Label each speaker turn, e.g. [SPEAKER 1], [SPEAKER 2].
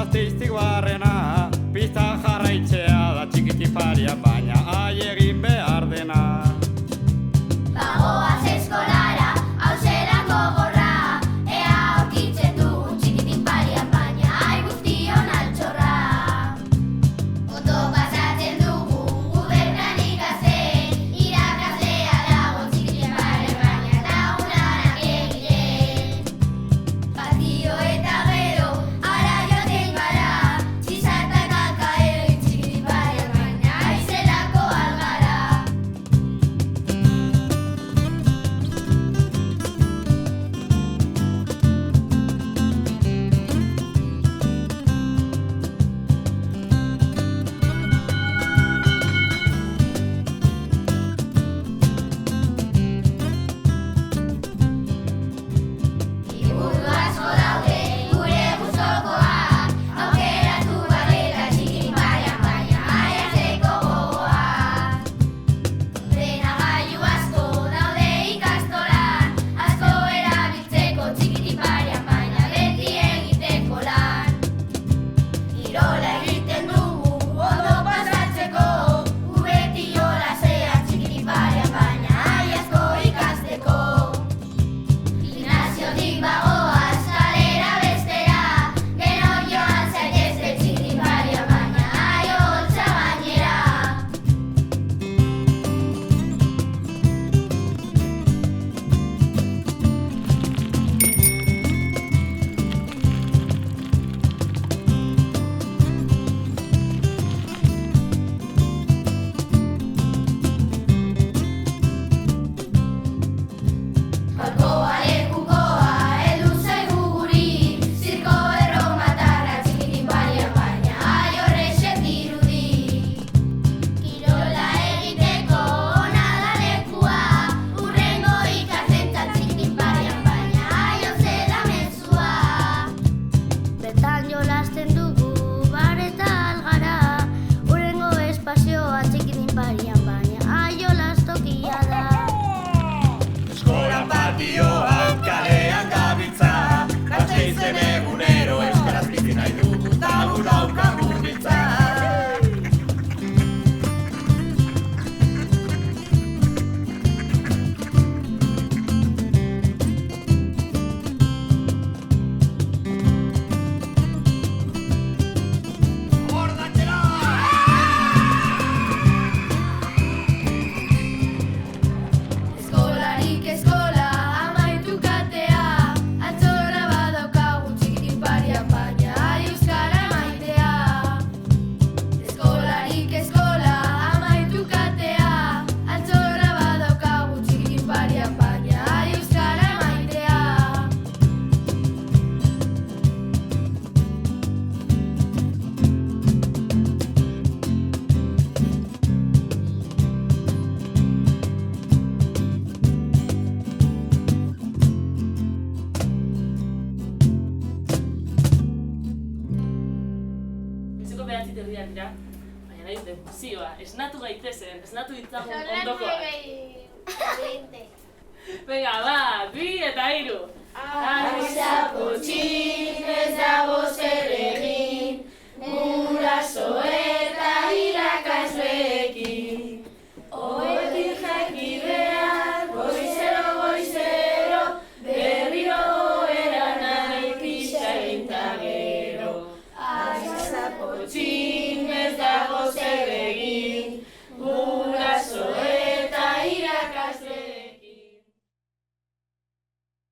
[SPEAKER 1] Gasteiztik barrena, pista jarraitzea da txikitiparia, baina ai egin behar dena.
[SPEAKER 2] Bagoaz eskolara, hau zelako gorra, ea aurkitzen dugun txikitiparia, baina ai guztion altxorra. Ondo pasatzen dugu, gubernan ikasten, irakaslea dago txikitiparia, baina lagunarak egiten. Patio eta gero, ara joaten gara, txizartak alkaero txikitiparia, baina aizelako algara. Liburu asko daude gure gustokoak, aukeratu barreta txikitiparian, baina aiatzeko gogoak. Ordenagailu asko daude ikastolan, asko erabiltzeko txikitiparian, baina beti egiteko lan. Kirola egiten dugu ondo pasatzeko, gu beti jolasea txikitiparian, baina ai asko ikasteko. Gimnasiotik bagoaz kalera bestera, gero joan zaitezte txikitiparian, baina ai holtza gainera. Gaurkoa lekukoa heldu zaigu guri, zirko erromatarra txikitiparian, baina ai horrexek dirudi. Kirola egiteko ona da lekua, hurrengo ikastentzat txikitiparian, baina ai hotze da mezua. Bertan jolasten dugu bareta algara, hurrengo espazioa txikitiparian, baina ai jolastokia da.
[SPEAKER 1] Eskolan patioan, kalean gabiltza, Gasteizen egunero euskaraz bizi nahi dugu, eta gu daukagu giltza.
[SPEAKER 2] Eskolarik eskola amaitu katea, altxorra badaukagu txikitiparian, baina ai euskara maitea. Eskolarik eskola amaitu katea, altxorra badaukagu txikitiparian, baina ai euskara maitea.
[SPEAKER 3] Goizeko 9:30 dira, baina nahi dute zioa, esnatu gaitezen, esnatu ditzagun ondokoak. Venga, ba, 2 eta 3.
[SPEAKER 2] Aizapotxik ez dago zer egin, guraso eta irakasleekin. Ohetik jaiki behar, goizero, berriro goera nahi pixa egin ta gero. Aizapotxik ez dago zer egin,